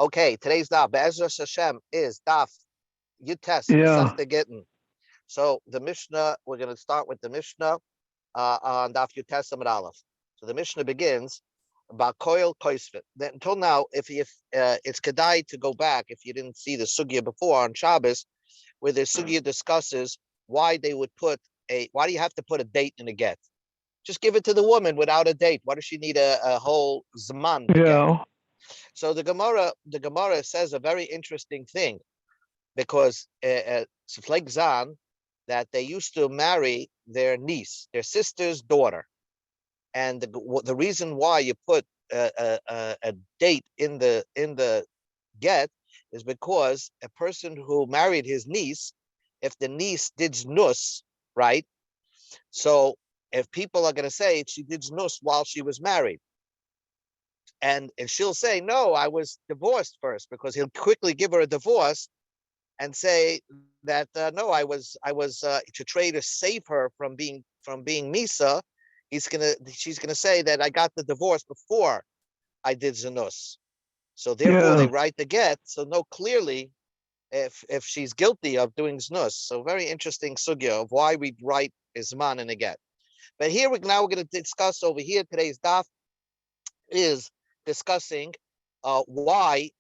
Okay, today's daf, Be'ezras Hashem, is daf Yutes Yeah. Masechta Gittin. So the Mishnah, we're going to start with the Mishnah on daf Yutes Amud Aleph. So the Mishnah begins about koil koisvit. Until now, if it's kedai to go back if you didn't see the sugya before on Shabbos, where the sugya discusses why they would why do you have to put a date in a get? Just give it to the woman without a date. Why does she need a whole zman to get? Yeah. So the Gemara says a very interesting thing, because it's Zan that they used to marry their niece, their sister's daughter, and the reason why you put a date in the get is because a person who married his niece, if the niece did znus, right? So if people are going to say she did znus while she was married, and she'll say, no, I was divorced first, because he'll quickly give her a divorce and say that no, I was to try to save her from being Misa. She's gonna say that I got the divorce before I did Zanus. So therefore they Yeah. write the get. So know clearly if she's guilty of doing Znus. So very interesting sugya of why we write Isman in a get. But here we're going to discuss over here, today's daf is discussing why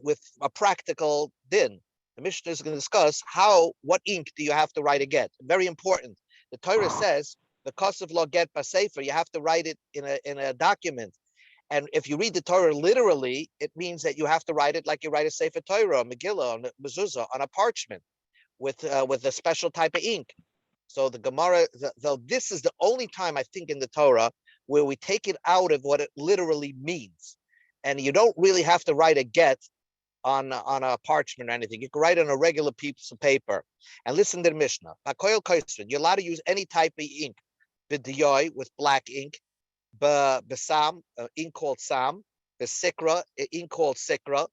with a practical din. The Mishnah is going to discuss what ink do you have to write a get. Very important. The Torah says the cost of law get pasefer, you have to write it in a document. And if you read the Torah literally, it means that you have to write it like you write a Sefer Torah, a Megillah, on a mezuzah, on a parchment with a special type of ink. So the Gemara, though this is the only time I think in the Torah where we take it out of what it literally means, and you don't really have to write a get on a parchment or anything. You can write on a regular piece of paper. And listen to the Mishnah. You're allowed to use any type of ink, b'diyoy, with black ink, b'sam, ink called sam, b'sikra, ink called sikra,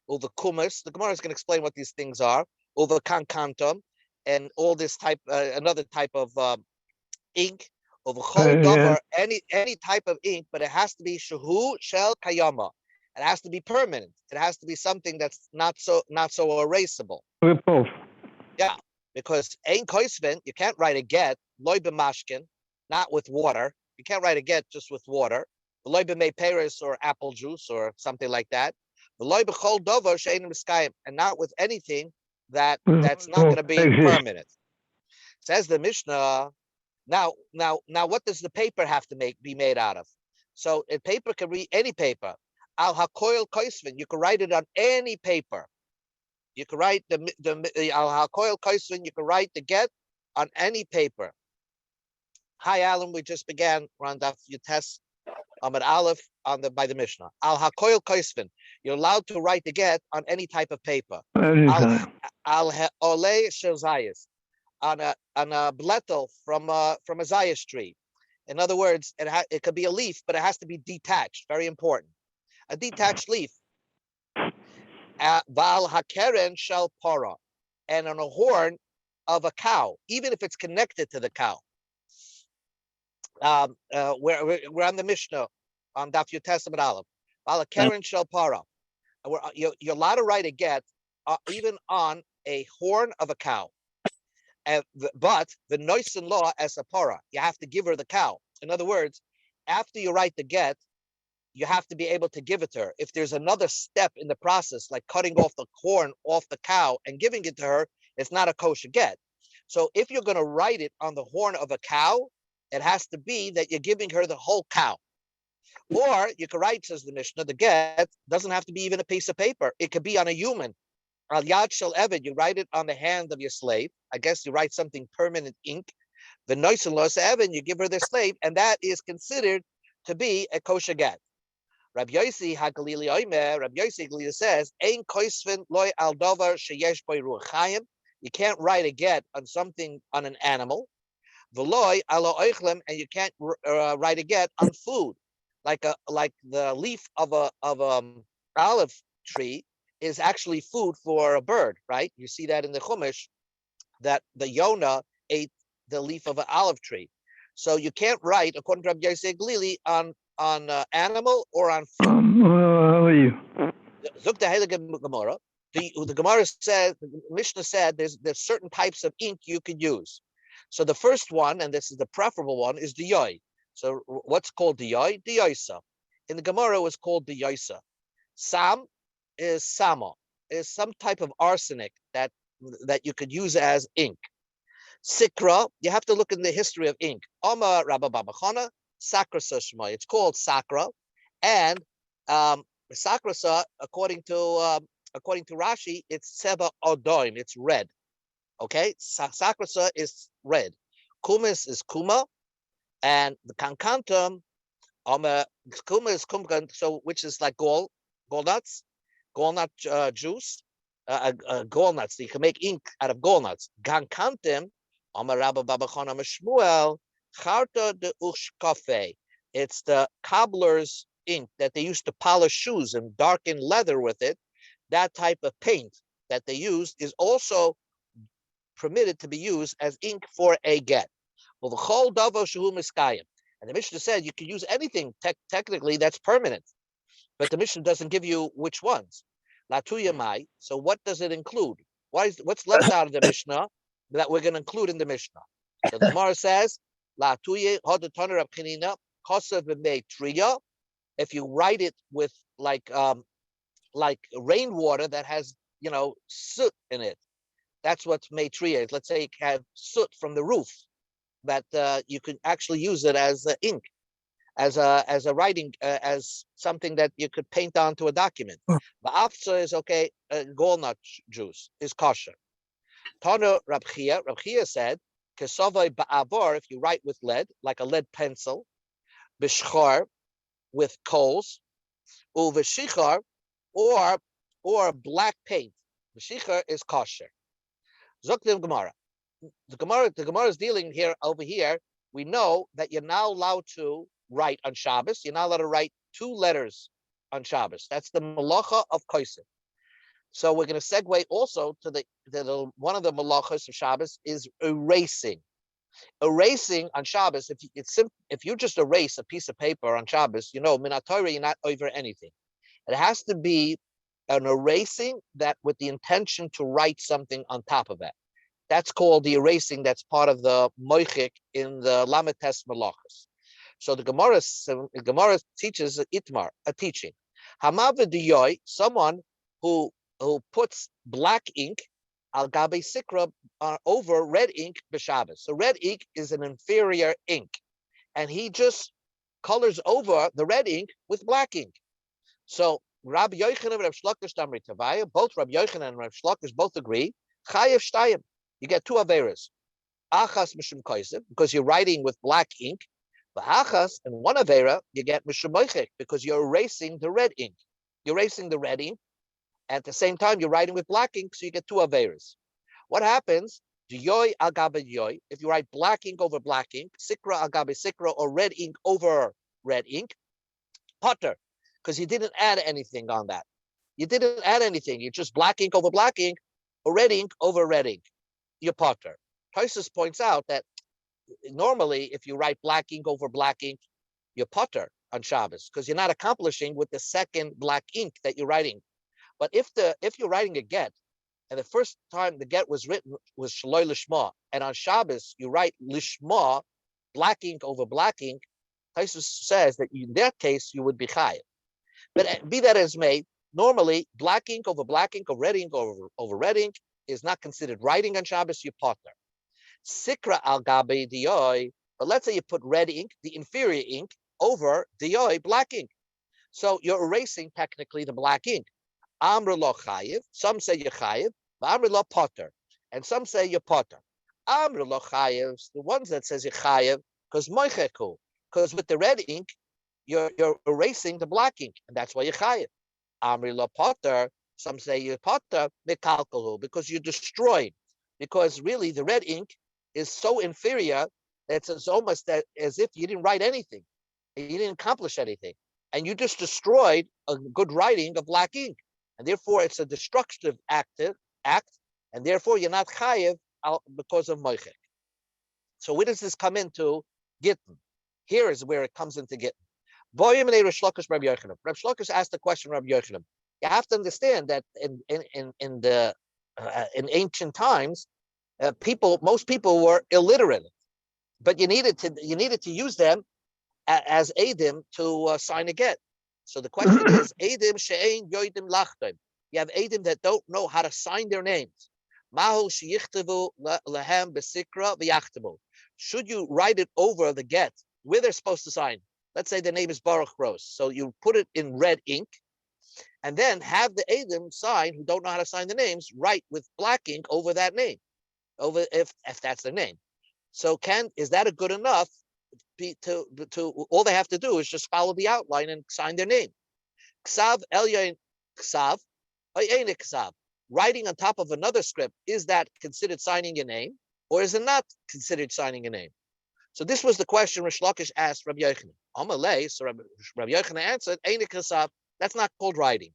over kumas. The Gemara is going to explain what these things are. Over kankantum, and all this type, another type of ink. Over chol Yeah. davar, any type of ink, but it has to be shahu shel kayama. It has to be permanent. It has to be something that's not so erasable. With both. Yeah, because ein koisven, you can't write a get loy b'mashkin, not with water. You can't write a get just with water. Loy b'mei peris, or apple juice or something like that. Loy b'chol davar she'ein miskayim, and not with anything that's not going to be Exist. permanent. Says the Mishnah. Now, what does the paper have to be made out of? So a paper can be any paper. Al hakoil koisvin, you can write it on any paper. You can write the al hakoil koisvin, you can write the get on any paper. Hi, Alan. We just began on Daf Yutes Amud Aleph by the Mishnah. Al hakoil koisvin, you're allowed to write the get on any type of paper. Anytime. Al ole shel on a blettel from a zayas tree. In other words, it could be a leaf, but it has to be detached. Very important. A detached leaf. Val hakeren shel para, and on a horn of a cow, even if it's connected to the cow. We're on the Mishnah on Daf Yomi Gittin Daf. Val hakeren shel para. You're allowed to write a get even on a horn of a cow. But the noisen law as a para, you have to give her the cow. In other words, after you write the get, you have to be able to give it to her. If there's another step in the process, like cutting off the horn off the cow and giving it to her, it's not a kosher get. So if you're going to write it on the horn of a cow, it has to be that you're giving her the whole cow. Or you can write, says the Mishnah, the get doesn't have to be even a piece of paper. It could be on a human. Al yad shel eved, you write it on the hand of your slave. I guess you write something permanent ink. The noisen los eved, you give her the slave, and that is considered to be a kosher get. Rabbi Yossi Hagalili Oimer, Rabbi Yossi Hagalili says, "Ein koisvin loy al davar sheyesh boy ruach chayim." You can't write a get on something on an animal. V'loy alo oichlem, and you can't write a get on food, like the leaf of a olive tree is actually food for a bird, right? You see that in the Chumash, that the Yonah ate the leaf of an olive tree. So you can't write, according to Rabbi Yosef Glili, on animal or on food. Zuk the Heilige Gemara. The Gemara said, the Mishnah said, there's certain types of ink you can use. So the first one, and this is the preferable one, is the yoi. So what's called the yoi? The yoisa. In the Gemara, it was called the yoisa. Sam is sama, is some type of arsenic that you could use as ink. Sikra, you have to look in the history of ink. Oma Rabba Babachana, Sakrasa Shema. It's called Sakra, and Sakrasa, according to Rashi, it's Seva Odoim. It's red. Okay, Sakrasa is red. Kumis is Kuma, and the Kankantum, Kuma is Kumkan, so which is like gall nuts, nut juice, gall nuts. You can make ink out of gall nuts. Gankantim, Rabba Babachana Shmuel, Charta de Ushkafe. It's the cobbler's ink that they used to polish shoes and darken leather with it. That type of paint that they used is also permitted to be used as ink for a get. Well, the Chol Davo Shehu Miskayim. And the Mishnah said you can use anything technically that's permanent, but the Mishnah doesn't give you which ones. Latuya Mai. So what does it include? What's left out of the Mishnah that we're going to include in the Mishnah? So the Gemara says, Latuya Hodatana Rabchinina Kosev Triya. If you write it with like rainwater that has soot in it, that's what's maitria. Let's say you have soot from the roof, that you can actually use it as ink, as a writing, as something that you could paint onto a document. But after is okay. Walnut juice is kosher. Tana Rabchia said, Kesavai ba'avar, if you write with lead, like a lead pencil, bishchar, with coals, uveshichar, or black paint. Veshichar is kosher. Zoktim Gemara. The Gemara is dealing here over here. We know that you're now allowed to write on Shabbos. You're not allowed to write 2 letters on Shabbos. That's the malacha of Kosev. So we're going to segue also to the one of the malachas of Shabbos is erasing. Erasing on Shabbos. If you just erase a piece of paper on Shabbos, Minat Torah, you're not over anything. It has to be an erasing that with the intention to write something on top of it. That's called the erasing. That's part of the moichik in the Lametes Malachas. So the Gemara teaches itmar, a teaching. Hamavadiyoy, someone who puts black ink al gabe sikra over red ink b'Shabbos. So red ink is an inferior ink, and he just colors over the red ink with black ink. So Rabbi Yochanan and Rabbi Shlokish Damri Tavaya, both Rabbi Yochanan and Rabbi Shlokish both agree. Chayev shtayim. You get 2 averas. Achas mishum kosev, because you're writing with black ink. But achas, and 1 avera, you get mishum moichek, because you're erasing the red ink. You're erasing the red ink. At the same time, you're writing with black ink, so you get 2 averas. What happens? Yoy agabe yoy. If you write black ink over black ink, sikra agabe sikra, or red ink over red ink, potter, because you didn't add anything on that. You didn't add anything. You just black ink over black ink, or red ink over red ink. Your potter. Tosis points out that normally, if you write black ink over black ink, you're potter on Shabbos, because you're not accomplishing with the second black ink that you're writing. But if you're writing a get, and the first time the get was written was shaloi lishma, and on Shabbos you write lishma, black ink over black ink, Tosis says that in that case you would be chayav. But be that as may, normally black ink over black ink, or red ink over red ink, is not considered writing on Shabbos, you potter. Sikra al gabe dioi, but let's say you put red ink, the inferior ink, over dioi, black ink. So you're erasing technically the black ink. Amr lo chayiv, some say you're chayiv, Amr lo potter, and some say you're potter. Amr lo chayiv, the ones that says you're chayiv, because moicheku, because with the red ink, you're erasing the black ink, and that's why you're chayiv. Amr lo potter, some say you're potter mekalkalu, because you destroyed, because really the red ink is so inferior that it's almost as if you didn't write anything, and you didn't accomplish anything, and you just destroyed a good writing of black ink, and therefore it's a destructive act, and therefore you're not chayiv because of moichek. So where does this come into Gittin? Here is where it comes into Gittin. Boyim and Reish Lakish Rabbi Yochanan. Rabbi Shlokish asked the question, Rabbi Yochanan, You have to understand that in ancient times, most people were illiterate, but you needed to use them as Adim to sign a get. So the question is, Adim she'ein yoidim lachtem. You have Adim that don't know how to sign their names. Mahu sheyichtavu lehem besikra v'yachtavu. Should you write it over the get where they're supposed to sign? Let's say the name is Baruch Rose. So you put it in red ink, and then have the Adim sign, who don't know how to sign the names, write with black ink over that name, over if that's their name. So is that a good enough? To all they have to do is just follow the outline and sign their name. Ksav elyon ksav, ksav. Writing on top of another script, is that considered signing your name, or is it not considered signing a name? So this was the question Rish Lakish asked Rabbi Yochanan. Amalei, so Rabbi Yochanan answered, Ein ksav. That's not called writing.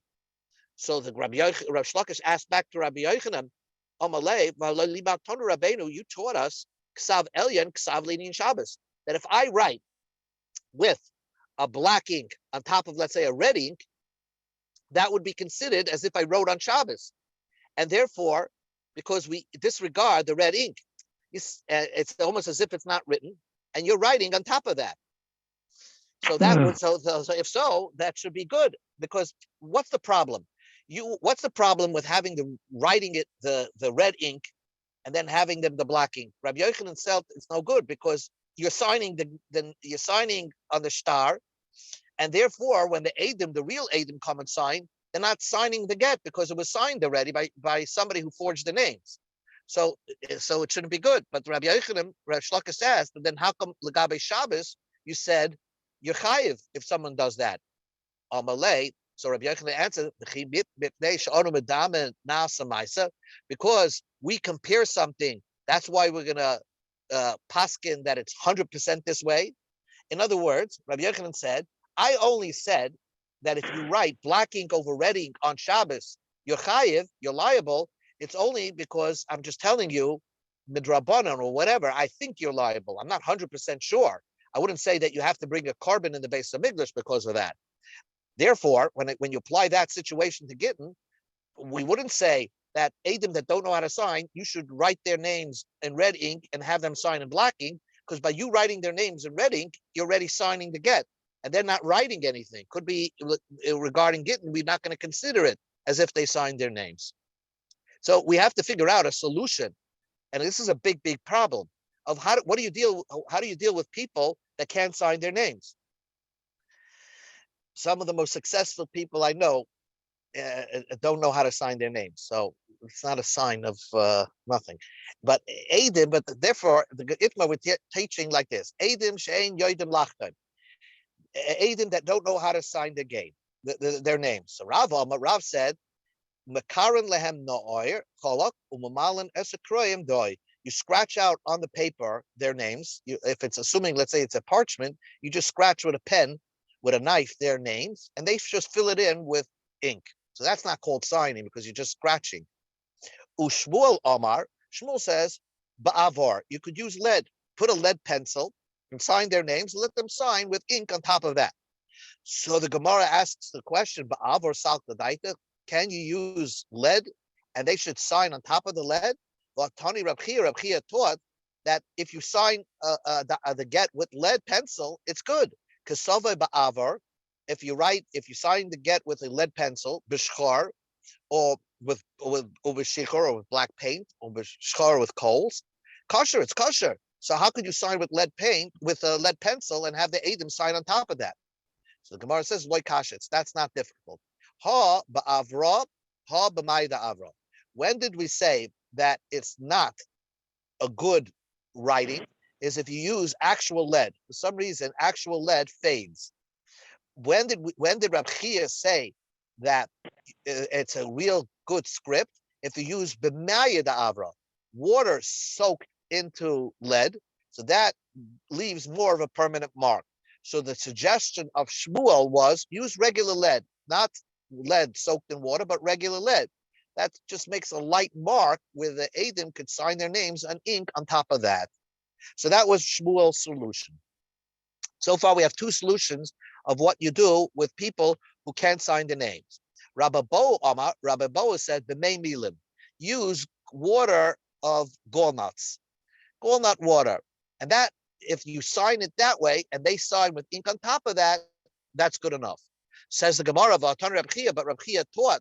So the Rabbi Lakish asked back to Rabbi Yochanan, Amalei, Rabbeinu, you taught us ksav elyon ksav leading Shabbos, that if I write with a black ink on top of, let's say, a red ink, that would be considered as if I wrote on Shabbos. And therefore, because we disregard the red ink, it's almost as if it's not written, and you're writing on top of that. So that would so if so, that should be good. Because what's the problem? What's the problem with having writing it the red ink and then having them the black ink? Rabbi Yochanan said it's no good because you're signing you're signing on the star, and therefore when the real Adim come and sign, they're not signing the get because it was signed already by somebody who forged the names. So it shouldn't be good. But Rabbi Yochanan, Rav Shlaka says, but then how come Lagabe Shabbos you said you're chayiv if someone does that? Amalei. So Rabbi Yochanan answered, because we compare something. That's why we're gonna paskin that it's 100% this way. In other words, Rabbi Yochanan said, I only said that if you write black ink over red ink on Shabbos, you're chayiv, you're liable. It's only because I'm just telling you, midrabanan or whatever, I think you're liable. I'm not 100% sure. I wouldn't say that you have to bring a carbon in the base of English because of that. Therefore, when you apply that situation to Gittin, we wouldn't say that Adim that don't know how to sign, you should write their names in red ink and have them sign in black ink, because by you writing their names in red ink, you're already signing the get, and they're not writing anything. Could be regarding Gittin, we're not going to consider it as if they signed their names. So we have to figure out a solution, and this is a big problem of how do you deal with people that can't sign their names. Some of the most successful people I know don't know how to sign their names, so it's not a sign of nothing. But Adim, but therefore the Itma we're teaching like this: Adim she'ein yoidim lachtem, Adim that don't know how to sign their names. So Rav said, Makaran lehem no'oir cholak umamalin esakroyim doi. You scratch out on the paper their names. If it's assuming, let's say it's a parchment, you just scratch with a pen, with a knife, their names, and they just fill it in with ink. So that's not called signing because you're just scratching. Ushmuel Omar, Shmuel says, Ba'avor, you could use lead, put a lead pencil and sign their names, let them sign with ink on top of that. So the Gemara asks the question, Ba'avor Salta Daita, can you use lead and they should sign on top of the lead? Well, Tani Rab Chia taught that if you sign the get with lead pencil, it's good. Kasava Ba'avor, if you sign the get with a lead pencil, bishchar, or with shichor, or with black paint, or bishchar with coals, kosher, it's kosher. So how could you sign with lead paint, with a lead pencil, and have the Adim sign on top of that? So the Gemara says, loy kasha, that's not difficult. Ha ba'avra, ha b'mayda avra. When did we say that it's not a good writing? Is if you use actual lead. For some reason, actual lead fades. When did Rab Chia say that it's a real good script? If you use b'maya avra, water soaked into lead, so that leaves more of a permanent mark. So the suggestion of Shmuel was use regular lead, not lead soaked in water, but regular lead. That just makes a light mark where the Adim could sign their names on ink on top of that. So that was Shmuel's solution. So far, we have two solutions of what you do with people who can't sign the names. Rabbi Bo said, "B'mei milim, use water of walnuts, walnut water, and that if you sign it that way, and they sign with ink on top of that, that's good enough." Says the Gemara, "V'atan Reb Chia," but Reb Chia taught,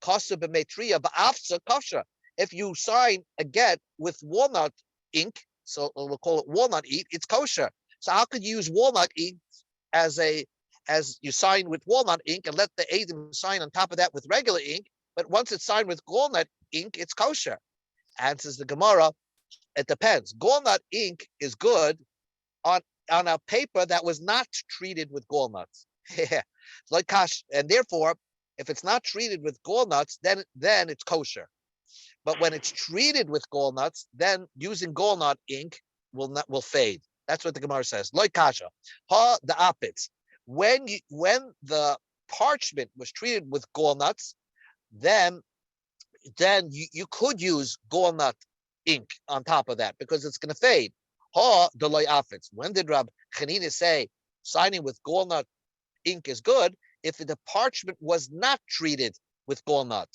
"Kosa b'metria ba'afsa kosher." If you sign a get with walnut ink, so we'll call it walnut ink, it's kosher. So how could you use walnut ink as you sign with walnut ink and let the Adam sign on top of that with regular ink? But once it's signed with walnut ink, it's kosher. Answers the Gemara, it depends. Walnut ink is good on a paper that was not treated with walnuts. Like kash, and therefore, if it's not treated with walnuts, then it's kosher. But when it's treated with walnuts, then using walnut ink will fade. That's what the Gemara says. Like kasha, ha the opits. When the parchment was treated with walnuts, then you could use walnut ink on top of that because it's going to fade. Ha the loy afits. When did Rab Chanina say signing with walnut ink is good? If the parchment was not treated with walnut.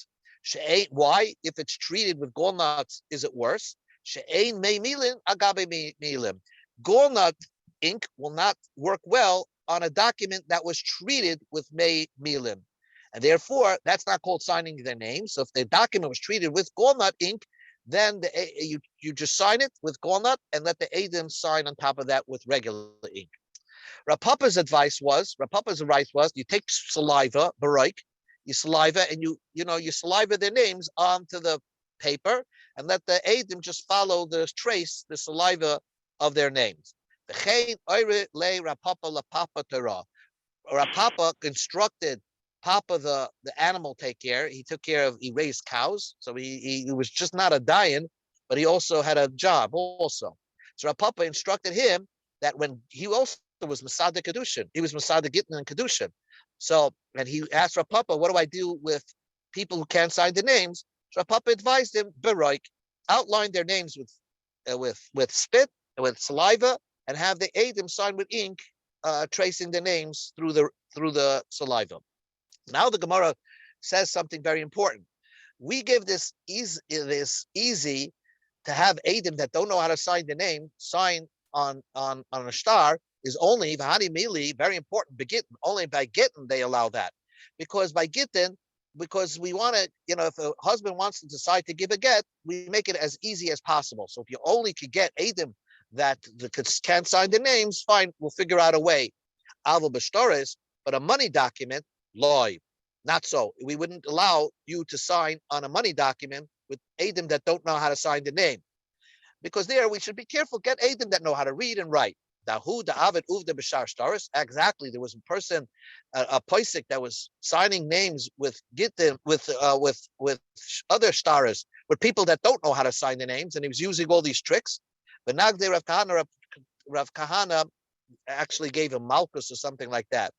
Why? If it's treated with walnuts, is it worse? She'ein mei milin agabe milim. Walnut ink will not work well on a document that was treated with mei milim. And therefore, that's not called signing their name. So if the document was treated with walnut ink, then you just sign it with walnut and let the Adam sign on top of that with regular ink. Rav Papa's advice was, you take saliva, baroik, you saliva, and you saliva their names onto the paper and let the Adam just follow the trace, the saliva of their names. Rav Papa instructed Papa the animal take care. He raised cows, so he was just not a dayan, but he also had a job also. So Rav Papa instructed him that when he also was Masada Kedushin, he was Masada Gittin and Kedushin. So, and he asked Rav Papa, "What do I do with people who can't sign the names?" So Rav Papa advised him, "Beroik, outline their names with spit, with saliva, and have the Adam sign with ink, tracing the names through the saliva." Now the Gemara says something very important. We give this easy to have Adam that don't know how to sign the name sign on a star is only Vahani Mili, very important, Begittin. Only by Gittin they allow that. Because by Gittin, because we want to, if a husband wants to decide to give a get, we make it as easy as possible. So if you only could get Adam that can't sign the names, fine, we'll figure out a way. Aval B'shtaris, but a money document, loy. Not so. We wouldn't allow you to sign on a money document with Adam that don't know how to sign the name. Because there we should be careful. Get Adam that know how to read and write. Dahu the Avid Uvda B'shar Staris. Exactly. There was a person, a Poisik that was signing names with Gittin, with other stars, with people that don't know how to sign the names, and he was using all these tricks. But Nagde Rav Kahana actually gave him Malchus or something like that.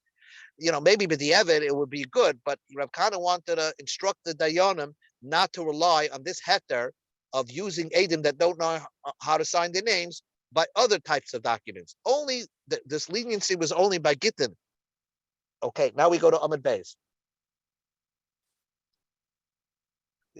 Maybe with the Evid it would be good, but Rav Kahana wanted to instruct the Dayanim not to rely on this heter of using Adam that don't know how to sign their names by other types of documents. Only this leniency was only by Gittin. Okay, now we go to Amud Beis.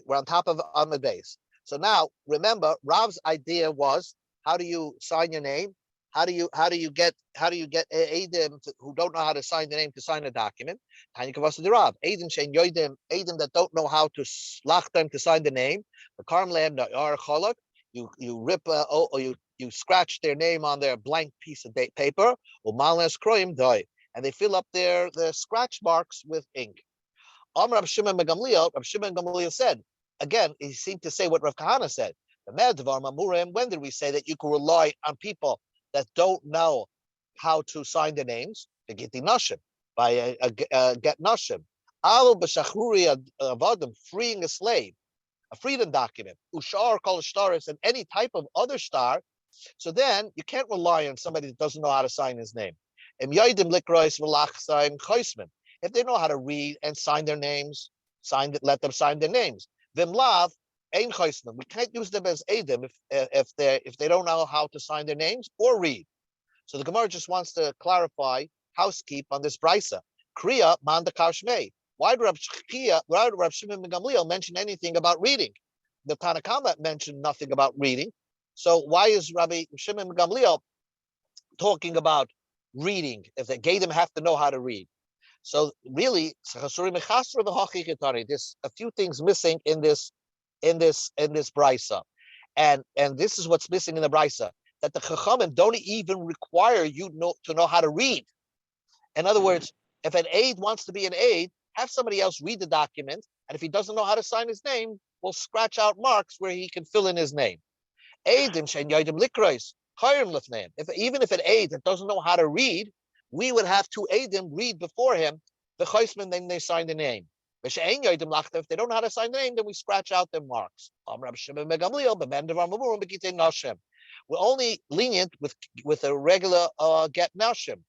We're on top of Amud Beis. So now remember, Rav's idea was, how do you sign your name? How do you get Adam who don't know how to sign the name to sign a document? Adam that don't know how to slach them to sign the name. The karmlam na'ar cholak. You rip or you scratch their name on their blank piece of paper. And they fill up their scratch marks with ink. Rav Shimon ben Gamliel said, again, he seemed to say what Rav Kahana said. When did we say that you can rely on people that don't know how to sign the names? The Gittin Nashim, by a get Nashim. Alo b'shachuri avadim, freeing a slave, a freedom document. Ushar kol shtaris, and any type of other star. So then you can't rely on somebody that doesn't know how to sign his name. If they know how to read and sign their names, let them sign their names. Vimlav ein choisnim. We can't use them as Adam if they don't know how to sign their names or read. So the Gemara just wants to clarify housekeep on this brisa. Kriya mandakar shmei. Why did Rab Shimon ben Gamliel mention anything about reading? The Tanakama mentioned nothing about reading. So why is Rabbi Shimon ben Gamliel talking about reading? If the Gadim have to know how to read. So really, there's a few things missing in this brisa, and this is what's missing in the brisa, that the chachamim don't even require you to know how to read. In other words, if an aide wants to be an aide, have somebody else read the document, and if he doesn't know how to sign his name, we'll scratch out marks where he can fill in his name. Aidim shein yodim likros chayrim lifneim. Even if an aide that doesn't know how to read, we would have two aidim read before him the chaysman, then they sign the name. If they don't know how to sign the name, then we scratch out their marks. We're only lenient with a regular get nashim.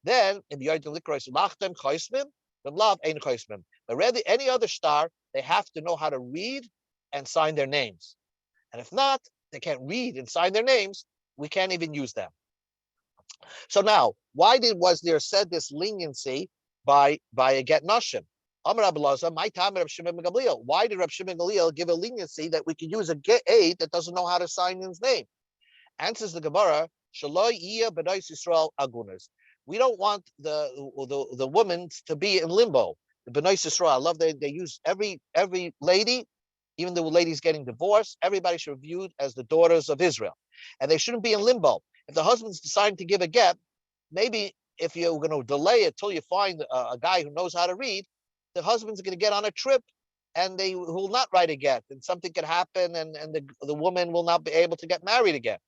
Then in the yodim likros lachtem chaysman, the love ain't chaysman. But rather any other star, they have to know how to read and sign their names. And if not, they can't read and sign their names, we can't even use them. So now, why was there said this leniency by a get nashim? My time Reb Shimon ben Gamliel. Why did Reb Shimon ben Gamliel give a leniency that we could use a get aid that doesn't know how to sign his name? Answers the Gemara, Shaloi Iya B'nais Yisrael Agunas. We don't want the women to be in limbo. The B'nais Yisrael, I love they use every lady, even the ladies getting divorced, everybody should be viewed as the daughters of Israel. And they shouldn't be in limbo. If the husband's deciding to give a get, maybe if you're going to delay it till you find a guy who knows how to read, the husband's going to get on a trip and they will not write a get. And something could happen and the woman will not be able to get married again.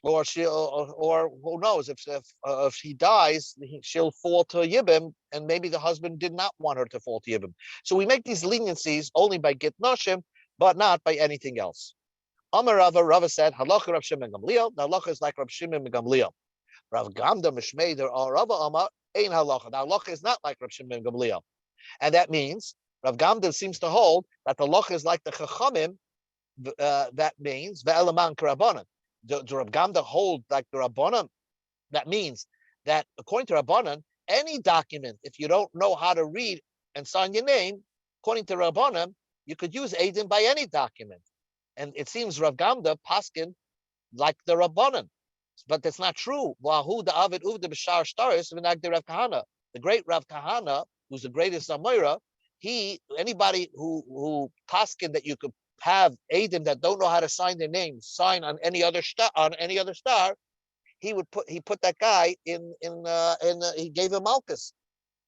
Or who knows, if he dies, she'll fall to a yibim, and maybe the husband did not want her to fall to yibim. So we make these leniencies only by get nashim, but not by anything else. Amar Rava said, halacha Rav Shimon ben Gamliel. The halacha is like Rav Shimon ben Gamliel. Rav Gamda Mishmei there are Rava Amar ein halacha. The halacha is not like Rav Shimon ben Gamliel, and that means Rav Gamda seems to hold that the halacha is like the chachamim. That means ve'elaman karabanan. The Rav Gamda hold like the Rabbanan. That means that according to Rabbanan, any document, if you don't know how to read and sign your name, according to Rabbanan, you could use Eidim by any document. And it seems Rav Gamda paskin like the Rabbanan. But that's not true. Wahu the Avid Uvda B'Shar Shtaris V'Nagdi Rav Kahana. The great Rav Kahana, who's the greatest Amira, anybody who paskin that you could have Eidim that don't know how to sign their name sign on any other star, he put that guy in he gave him Malchus,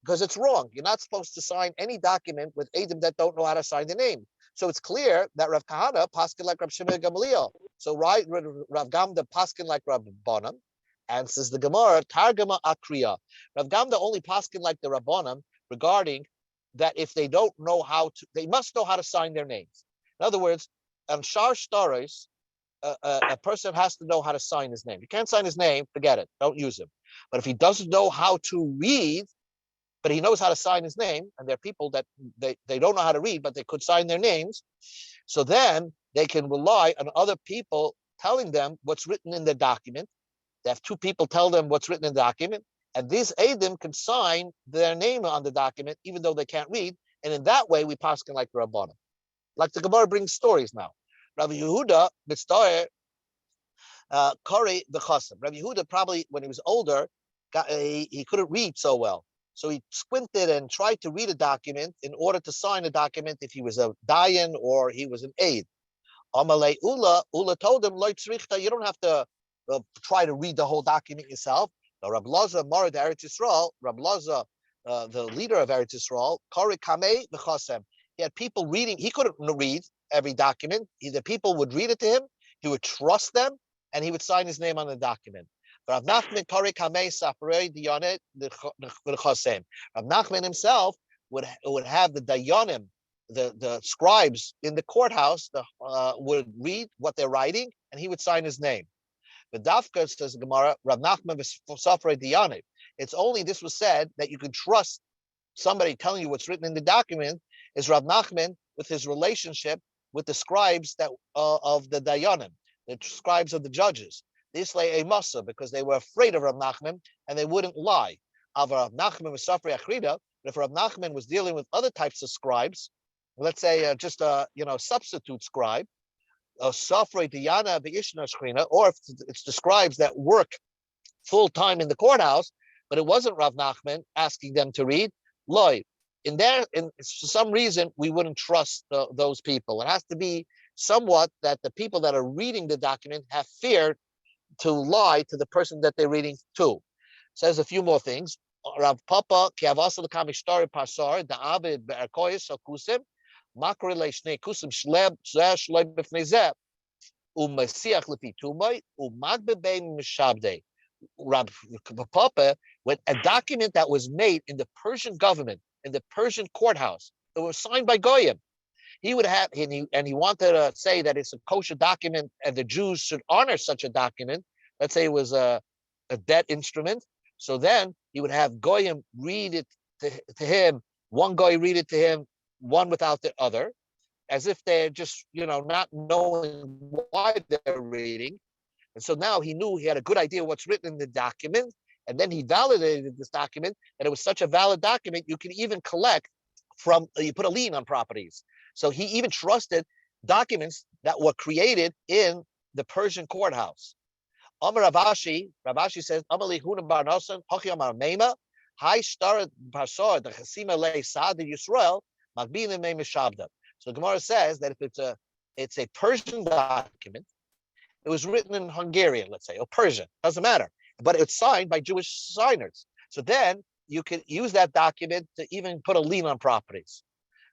because it's wrong. You're not supposed to sign any document with Eidim that don't know how to sign the name. So it's clear that Rav Kahana paskin like Rav Shimon Gamliel. So right, Rav Gamda paskin like Rav Bonam, and says the Gemara Targama Akriya. Rav Gamda only paskin like the Rabbanim regarding that if they don't know how to, they must know how to sign their names. In other words, on Shar Shtaris, a person has to know how to sign his name. You can't sign his name, forget it, don't use him. But if he doesn't know how to read, but he knows how to sign his name, and there are people that they don't know how to read, but they could sign their names, so then they can rely on other people telling them what's written in the document. They have two people tell them what's written in the document, and these Eidim can sign their name on the document, even though they can't read, and in that way, we paskin like the Rabbanim. Like the Gemara brings stories now. Rabbi Yehuda, Mitzdayer, Kori the Chasam. Rabbi Yehuda probably, when he was older, he couldn't read so well. So he squinted and tried to read a document in order to sign a document if he was a dayan or he was an aide. Amalei Ula told him, you don't have to try to read the whole document yourself. Now, Rabbi Laza, Marad Eretz Yisrael, Rabbi Laza, the leader of Eretz Yisrael, Kori Kamei the Chasam. He had people reading. He couldn't read every document. The people would read it to him. He would trust them, and he would sign his name on the document. Rav Nachman himself would have the dayanim, the scribes in the courthouse, would read what they're writing, and he would sign his name. The Dafka says Gemara, Rav Nachman v'safrei dayanim. It's only this was said that you can trust somebody telling you what's written in the document is Rav Nachman with his relationship with the scribes that of the dayanim, the scribes of the judges. This lay a masa because they were afraid of Rav Nachman and they wouldn't lie. If Rav Nachman was dealing with other types of scribes, let's say just a substitute scribe, or if it's the scribes that work full time in the courthouse, but it wasn't Rav Nachman asking them to read. Loy, for some reason, we wouldn't trust those people. It has to be somewhat that the people that are reading the document have fear to lie to the person that they're reading to. Says a few more things. Rav Papa kiavasa l'kamishtar pasar da'avid be'arkoyis akusim makri le'shnei kusim shleb shleb b'fnei umasiach lepitumay umad bebein mishabdei. Rav Papa, when a document that was made in the Persian government, in the Persian courthouse, it was signed by Goyim. He would have, and he wanted to say that it's a kosher document and the Jews should honor such a document. Let's say it was a debt instrument. So then he would have Goyim read it to him, one Goy read it to him, one without the other, as if they're just, not knowing why they're reading. And so now he knew he had a good idea what's written in the document. And then he validated this document, and it was such a valid document, you can even collect you put a lien on properties. So he even trusted documents that were created in the Persian courthouse. Amar Ravashi says, Amali Huna Bar Nasan, Hochi Amar Meima, Hai Star Parsor, the Chasima Le Saad Yisrael, Magbin Meima Shabda. So Gemara says that if it's a Persian document, it was written in Hungarian, let's say, or Persian, doesn't matter, but it's signed by Jewish signers. So then you can use that document to even put a lien on properties.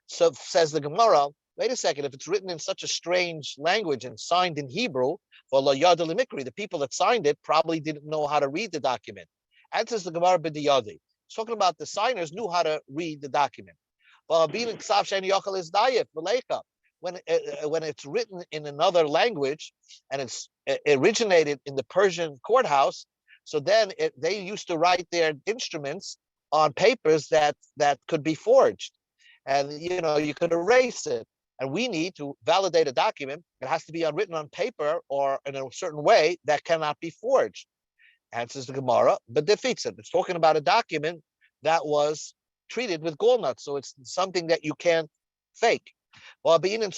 So says the Gemara, wait a second, if it's written in such a strange language and signed in Hebrew, the people that signed it probably didn't know how to read the document. Answers the Gemara b'diyadi. It's talking about the signers knew how to read the document. When it's written in another language and it's originated in the Persian courthouse, so then they used to write their instruments on papers that could be forged, and you could erase it. And we need to validate a document. It has to be written on paper or in a certain way that cannot be forged. Answers the Gemara, but defeats it. It's talking about a document that was treated with gallnuts, so it's something that you can't fake. It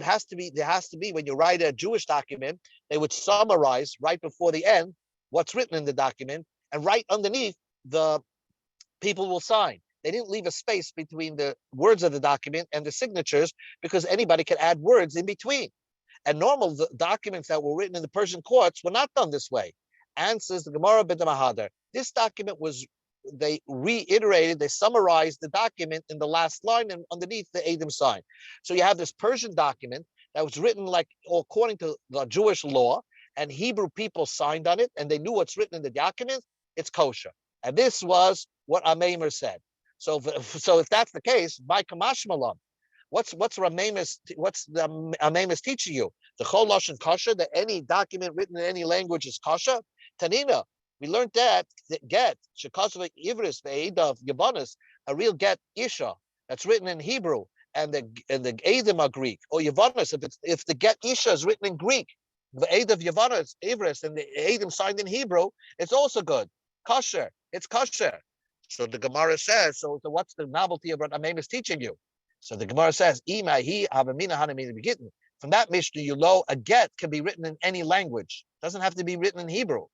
has to be when you write a Jewish document, they would summarize right before the end what's written in the document, and right underneath the people will sign. They didn't leave a space between the words of the document and the signatures because anybody could add words in between. And normal documents that were written in the Persian courts were not done this way. Answers the Gemara b'Damahadar. This document they summarized the document in the last line and underneath the Edom sign. So you have this Persian document that was written according to the Jewish law, and Hebrew people signed on it, and they knew what's written in the document. It's kosher. And this was what Ameimer said. So if that's the case, by Kamash Malam, what's the Ameimer teaching you? The Chol Lashon kosher, that any document written in any language is kosher? Tanina, we learned that get shekosovik ivris ve'ed of Yavanis, a real get isha that's written in Hebrew, and the Edom are Greek, or Yavanis, if the get isha is written in Greek, the Eid of Yavanis ivris and the Edom signed in Hebrew, it's also good, kosher. It's kosher. So the Gemara says, so what's the novelty of what Amem is teaching you? So the Gemara says, from that Mishnah, you know a get can be written in any language. It doesn't have to be written in Hebrew.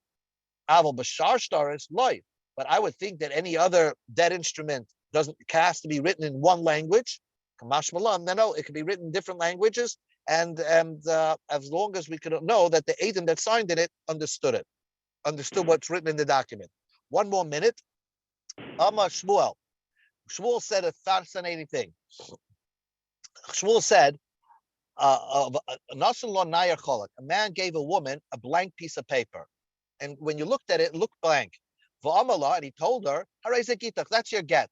Aval b'shar star is loy. But I would think that any other dead instrument has to be written in one language. Kamash malam. No, it can be written in different languages, and as long as we could know that the Edom that signed in it understood what's written in the document. One more minute. Amar Shmuel. Shmuel said a fascinating thing. Shmuel said, a man gave a woman a blank piece of paper. And when you looked at it, it looked blank. And he told her, that's your get.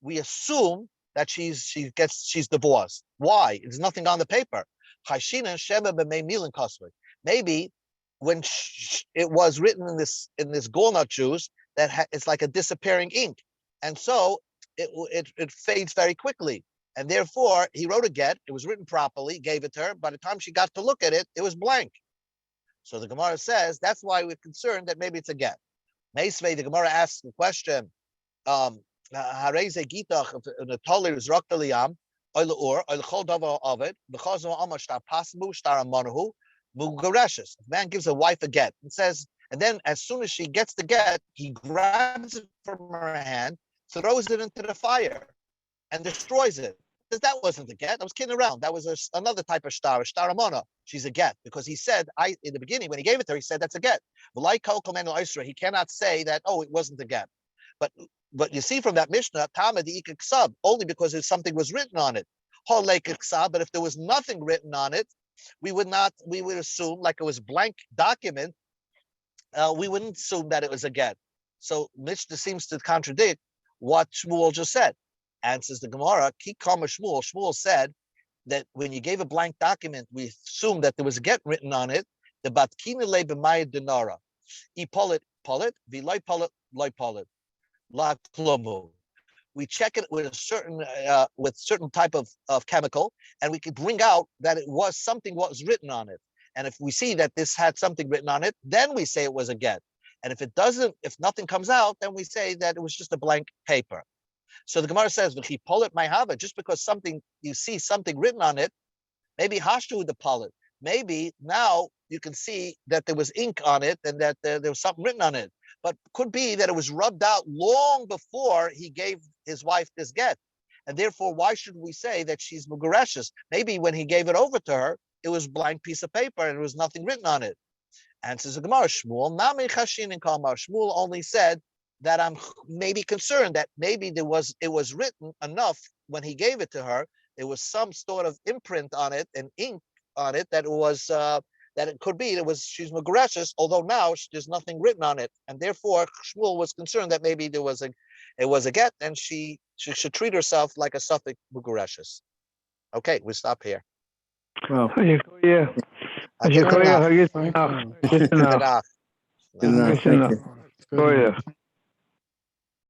We assume that she's divorced. Why? There's nothing on the paper. Maybe when it was written in this Golnut juice, it's like a disappearing ink, and so it fades very quickly, and therefore he wrote a get. It was written properly, gave it to her. By the time she got to look at it, it was blank. So the Gemara says that's why we're concerned that maybe it's a get. Meisvei, the Gemara asks the question, Hareze Gitach the Toler is Rakdaliam, Oil or Oil Choldava of it, because of Amashtar Pasmu, Star Monahu, Mugareshis. If man gives a wife a get and says, and then as soon as she gets the get, he grabs it from her hand, throws it into the fire, and destroys it. Because that wasn't a get. I was kidding around. That was another type of star, a shtaramona. She's a get. Because he said, in the beginning, when he gave it to her, he said, that's a get. He cannot say that, oh, it wasn't a get. But you see from that Mishnah, only because something was written on it. But if there was nothing written on it, we would assume, like it was blank document, we wouldn't assume that it was a get. So Mishnah seems to contradict what Shmuel just said. Answers the Gemara, Kikama Shmuel. Shmuel said that when you gave a blank document, we assumed that there was a get written on it. The Batkina le b'mayed denara. E polit, v'loy polit, la klomu. We check it with a certain type of chemical, and we could bring out that it was something what was written on it. And if we see that this had something written on it, then we say it was a get. And if it doesn't, if nothing comes out, then we say that it was just a blank paper. So the Gemara says, just because you see something written on it, maybe hashtu the polit. Maybe now you can see that there was ink on it and that there was something written on it. But could be that it was rubbed out long before he gave his wife this get. And therefore, why should we say that she's mugareshes? Maybe when he gave it over to her, it was a blank piece of paper and there was nothing written on it. Answers the Gemara, Shmuel, Nami Chashin and Kalmar. Shmuel only said that I'm maybe concerned that maybe it was written enough when he gave it to her. There was some sort of imprint on it and ink on it that it was that it could be she's Mugareshis, although now there's nothing written on it, and therefore Shmuel was concerned that maybe it was a get, and she should treat herself like a Suffolk Mugareshis. Okay, we stop here. Wow. Good enough. Good enough.